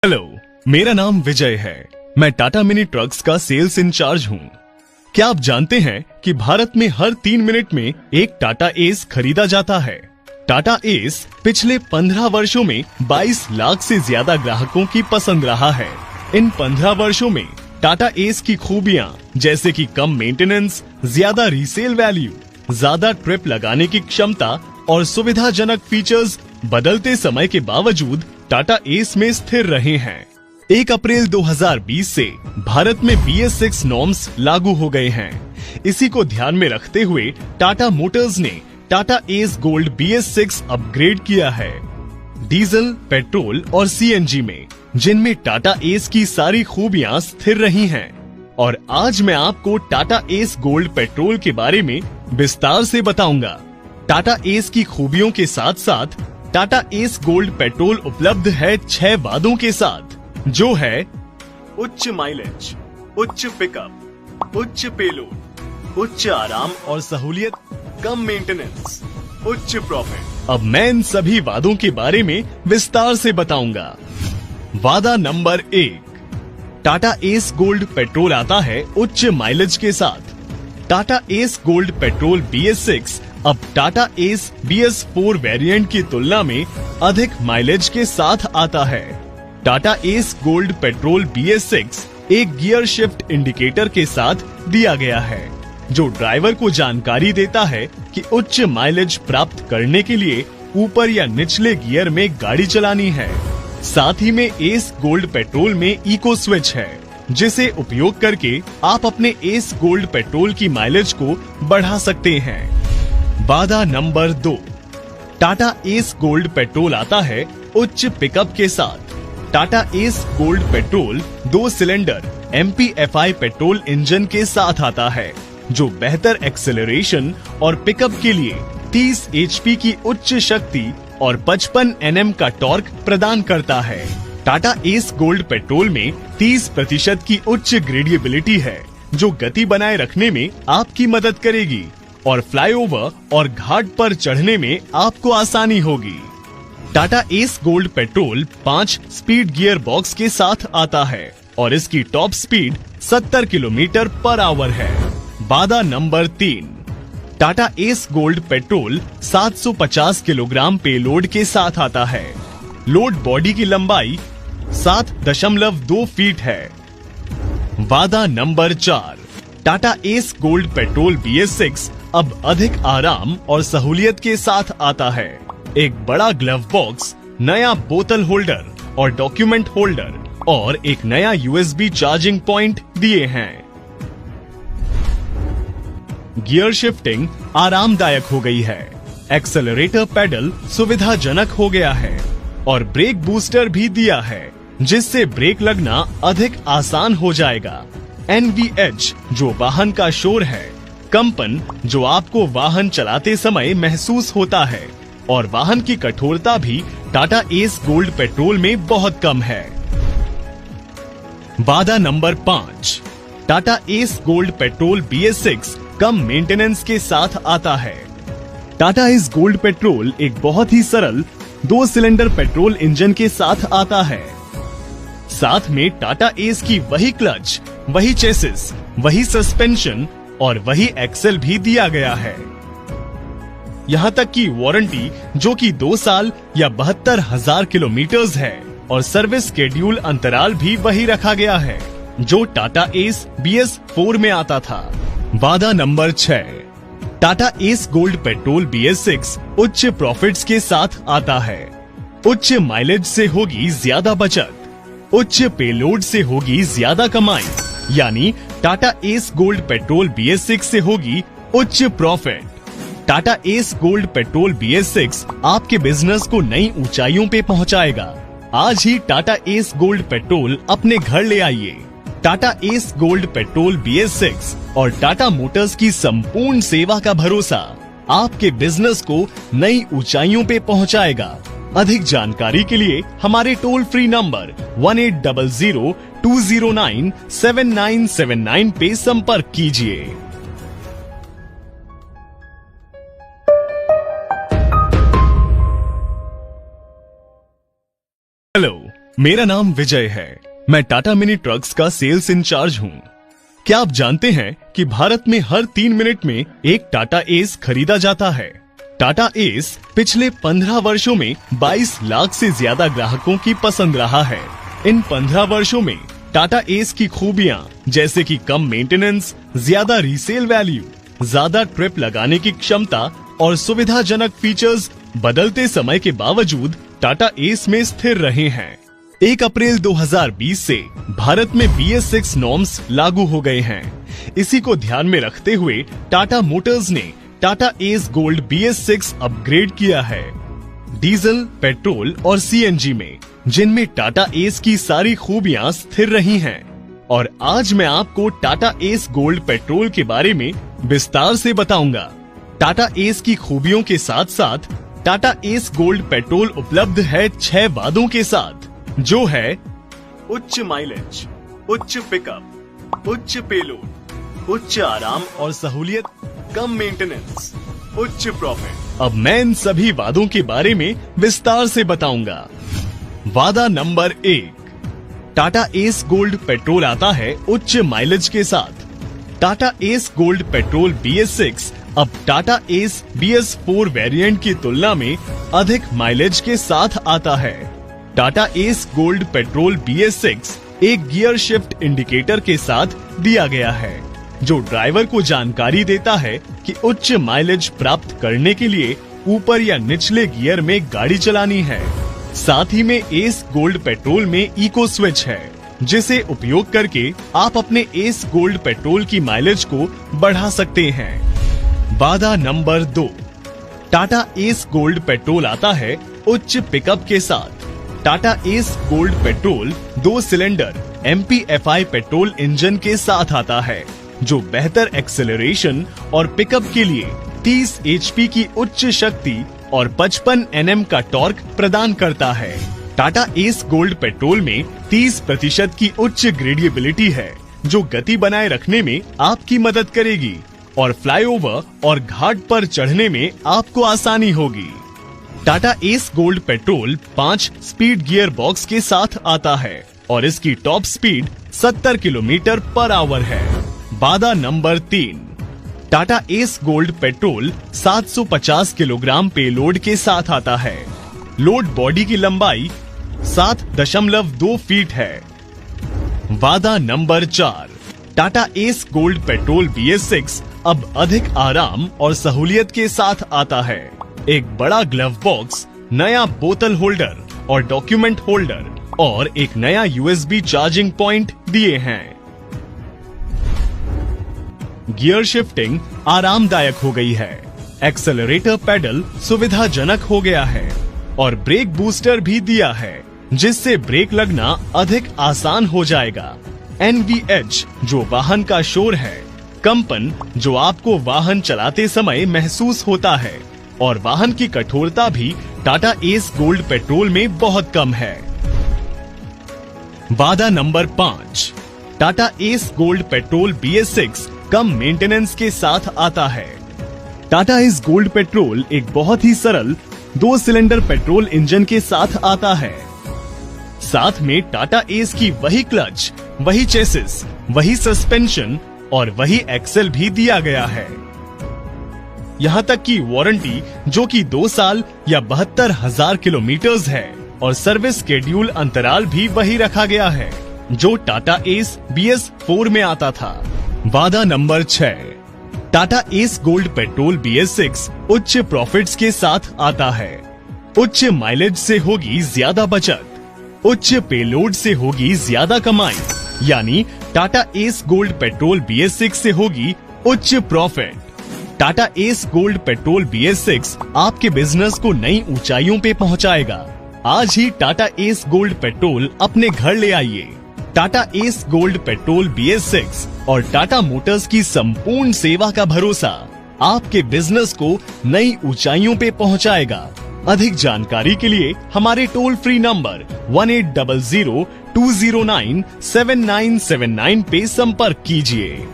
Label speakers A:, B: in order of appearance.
A: Hello, मेरा नाम विजय है। मैं टाटा मिनी ट्रक्स का सेल्स इंचार्ज हूँ। क्या आप जानते हैं कि भारत में हर 3 मिनट में एक टाटा एस खरीदा जाता है। टाटा एस पिछले 15 वर्षों में 22 लाख से ज्यादा ग्राहकों की पसंद रहा है। इन 15 वर्षों में टाटा एस की खूबियाँ जैसे कि कम मेंटेनेंस, ज्यादा रीसेल वैल्यू, ज्यादा ट्रिप लगाने की क्षमता और सुविधाजनक फीचर्स बदलते समय के बावजूद टाटा एस में स्थिर रहे हैं। 1 अप्रैल 2020 से भारत में BS6 नॉर्म्स लागू हो गए हैं। इसी को ध्यान में रखते हुए टाटा मोटर्स ने Tata S gold BS6 upgrade किया है। डीजल, पेट्रोल और CNG में, जिनमें टाटा एस की सारी खूबियां स्थिर रही हैं। और आज मैं आपको टाटा एस गोल्ड पेट्रोल के बारे में विस्तार से बताऊंगा। टाटा एस की खूबियों के साथ साथ टाटा एस गोल्ड पेट्रोल उपलब्ध है 6 वादों के साथ, जो है उच्च माइलेज, उच्च पिकअप, उच्च पेलोड, उच्च आराम और सहूलियत, कम मेंटेनेंस, उच्च प्रॉफिट। अब मैं इन सभी वादों के बारे में विस्तार से बताऊंगा। वादा number 1, Tata S gold petrol आता है उच्च माइलेज के साथ। Tata S gold petrol BS6 अब टाटा एस BS4 वेरिएंट की तुलना में अधिक माइलेज के साथ आता है। Tata S gold petrol BS6 एक गियर शिफ्ट इंडिकेटर के साथ दिया गया है, जो ड्राइवर को जानकारी देता है कि उच्च माइलेज प्राप्त करने के लिए ऊपर या निचले गियर में गाड़ी चलानी है। साथ ही में एस गोल्ड पेट्रोल में इको स्विच है, जिसे उपयोग करके आप अपने एस गोल्ड पेट्रोल की माइलेज को बढ़ा सकते हैं। वादा number 2, Tata S gold petrol आता है उच्च पिकअप के साथ। Tata S gold petrol 2 cylinder MPFI petrol engine के साथ आता है, जो बेहतर एक्सेलरेशन और पिकअप के लिए 30 HP की उच्च शक्ति और 55 Nm का टॉर्क प्रदान करता है। टाटा एस गोल्ड पेट्रोल में 30% की उच्च ग्रेडिएबिलिटी है, जो गति बनाए रखने में आपकी मदद करेगी और फ्लाईओवर और घाट पर चढ़ने में आपको आसानी होगी। Tata S gold petrol 5 speed gear box के साथ आता है और इसकी top speed 70 kilometre per hour है। वादा number 3, Tata S gold petrol 750 kilogram payload के साथ आता है। लोड बॉडी की लंबाई 7.2 फीट है। वादा number 4, Tata S gold petrol BS6 अब अधिक आराम और सहूलियत के साथ आता है। एक बड़ा ग्लव बॉक्स, नया बोतल होल्डर और डॉक्यूमेंट होल्डर और एक नया USB चार्जिंग पॉइंट दिए हैं। गियर शिफ्टिंग आरामदायक हो गई है, एक्सेलरेटर पेडल सुविधाजनक हो गया है और ब्रेक बूस्टर भी दिया है, जिससे ब्रेक लगना अधिक आसान हो जाएगा। NVH जो वाहन का शोर है, कंपन जो आपको वाहन चलाते समय महसूस होता है और वाहन की कठोरता भी टाटा एस गोल्ड पेट्रोल में बहुत कम है। वादा number 5, Tata S gold petrol BS6 कम मेंटेनेंस के साथ आता है। टाटा एस गोल्ड पेट्रोल एक बहुत ही सरल 2 सिलेंडर पेट्रोल इंजन के साथ आता है। साथ में टाटा एस की वही क्लच, वही चेसिस, वही सस्पेंशन और वही एक्सेल भी दिया गया है। यहाँ तक कि वारंटी जो कि 2 साल या 72,000 किलोमीटर्स है और सर्विस शेड्यूल अंतराल भी वही रखा गया है, जो टाटा एस BS4 में आता था। वादा number 6, Tata S gold petrol BS6 उच्च प्रॉफिट्स के साथ आता है। उच्च माइलेज से होगी ज्यादा बचत, उच्च पेलोड से होगी ज्यादा कमाई, यानी Tata S gold petrol BS6 से होगी उच्च profit. Tata S gold petrol BS6 आपके बिजनेस को नई ऊंचाइयों पे पहुंचाएगा। आज ही टाटा एस गोल्ड पेट्रोल अपने घर ले आइए। Tata S gold petrol BS6 और टाटा मोटर्स की संपूर्ण सेवा का भरोसा आपके बिजनेस को नई ऊंचाइयों पे पहुंचाएगा। अधिक जानकारी के लिए हमारे टोल फ्री नंबर 1800-209-7979 पे संपर्क कीजिए। हेलो, मेरा नाम विजय है। मैं टाटा मिनी ट्रक्स का सेल्स इंचार्ज हूँ। क्या आप जानते हैं कि भारत में हर 3 मिनट में एक टाटा एस खरीदा जाता है। टाटा एस पिछले 15 वर्षों में 22 लाख से ज्यादा ग्राहकों की पसंद रहा है। इन 15 वर्षों में टाटा एस की खूबियां जैसे कि कम मेंटेनेंस, ज्यादा रीसेल वैल्यू, ज्यादा ट्रिप लगाने की क्षमता और सुविधाजनक फीचर्स बदलते समय के बावजूद टाटा एस में स्थिर रहे हैं। 1 अप्रैल 2020 से भारत में BS6 नॉर्म्स लागू हो गए हैं। इसी को ध्यान में रखते हुए टाटा मोटर्स ने Tata S gold BS6 upgrade किया है। डीजल, पेट्रोल और CNG में, जिनमें टाटा एस की सारी खूबियां स्थिर रही हैं। और आज मैं आपको टाटा एस गोल्ड पेट्रोल के बारे में विस्तार से बताऊंगा। टाटा एस की खूबियों के साथ साथ टाटा एस गोल्ड पेट्रोल उपलब्ध है 6 वादों के साथ, जो है उच्च माइलेज, उच्च पिकअप, उच्च पेलोड, उच्च आराम और सहूलियत, कम मेंटेनेंस, उच्च प्रॉफिट। अब मैं इन सभी वादों के बारे में विस्तार से बताऊंगा। वादा number 1, Tata S gold petrol आता है उच्च माइलेज के साथ। Tata S gold petrol BS6 अब टाटा एस BS4 वेरिएंट की तुलना में अधिक माइलेज के साथ आता है। Tata S gold petrol BS6 एक गियर शिफ्ट इंडिकेटर के साथ दिया गया है, जो ड्राइवर को जानकारी देता है कि उच्च माइलेज प्राप्त करने के लिए ऊपर या निचले गियर में गाड़ी चलानी है। साथ ही में एस गोल्ड पेट्रोल में इको स्विच है, जिसे उपयोग करके आप अपने एस गोल्ड पेट्रोल की माइलेज को बढ़ा सकते हैं। वादा number 2, Tata S gold petrol आता है उच्च पिकअप के साथ। Tata S gold petrol 2 cylinder MPFI petrol engine के साथ आता है, जो बेहतर एक्सेलरेशन और पिकअप के लिए 30 HP की उच्च शक्ति और 55 Nm का टॉर्क प्रदान करता है। टाटा एस गोल्ड पेट्रोल में 30% की उच्च ग्रेडिएबिलिटी है, जो गति बनाए रखने में आपकी मदद करेगी और फ्लाईओवर और घाट पर चढ़ने में आपको आसानी होगी। Tata S gold petrol 5 speed gear box के साथ आता है और इसकी टॉप स्पीड 70 km/h है। वादा number 3, Tata S gold petrol 750 kilogram payload के साथ आता है। लोड बॉडी की लंबाई 7.2 फीट है। वादा number 4, Tata S gold petrol BS6 अब अधिक आराम और सहूलियत के साथ आता है। एक बड़ा ग्लव बॉक्स, नया बोतल होल्डर और डॉक्यूमेंट होल्डर और एक नया USB चार्जिंग पॉइंट दिए हैं। गियर शिफ्टिंग आरामदायक हो गई है, एक्सेलरेटर पेडल सुविधाजनक हो गया है और ब्रेक बूस्टर भी दिया है, जिससे ब्रेक लगना अधिक आसान हो जाएगा। NVH जो वाहन का शोर है, कंपन जो आपको वाहन चलाते समय महसूस होता है और वाहन की कठोरता भी टाटा एस गोल्ड पेट्रोल में बहुत कम है। वादा number 5, Tata S gold petrol BS6 कम मेंटेनेंस के साथ आता है। टाटा एस गोल्ड पेट्रोल एक बहुत ही सरल 2 सिलेंडर पेट्रोल इंजन के साथ आता है। साथ में टाटा एस की वही क्लच, वही चेसिस, वही सस्पेंशन और वही एक्सेल भी दिया गया है। यहाँ तक कि वारंटी जो कि 2 साल या 72,000 किलोमीटर्स है और सर्विस शेड्यूल अंतराल भी वही रखा गया है, जो टाटा एस BS4 में आता था। वादा number 6, Tata S gold petrol BS6 उच्च प्रॉफिट्स के साथ आता है। उच्च माइलेज से होगी ज्यादा बचत, उच्च पेलोड से होगी ज्यादा कमाई, यानी Tata S gold petrol BS6 से होगी उच्च profit. Tata S gold petrol BS6 आपके बिजनेस को नई ऊंचाइयों पे पहुंचाएगा। आज ही टाटा एस गोल्ड पेट्रोल अपने घर ले आइए। Tata S gold petrol BS6 और टाटा मोटर्स की संपूर्ण सेवा का भरोसा आपके बिजनेस को नई ऊंचाइयों पे पहुंचाएगा। अधिक जानकारी के लिए हमारे टोल फ्री नंबर 1800 209 7979 पे संपर्क कीजिए।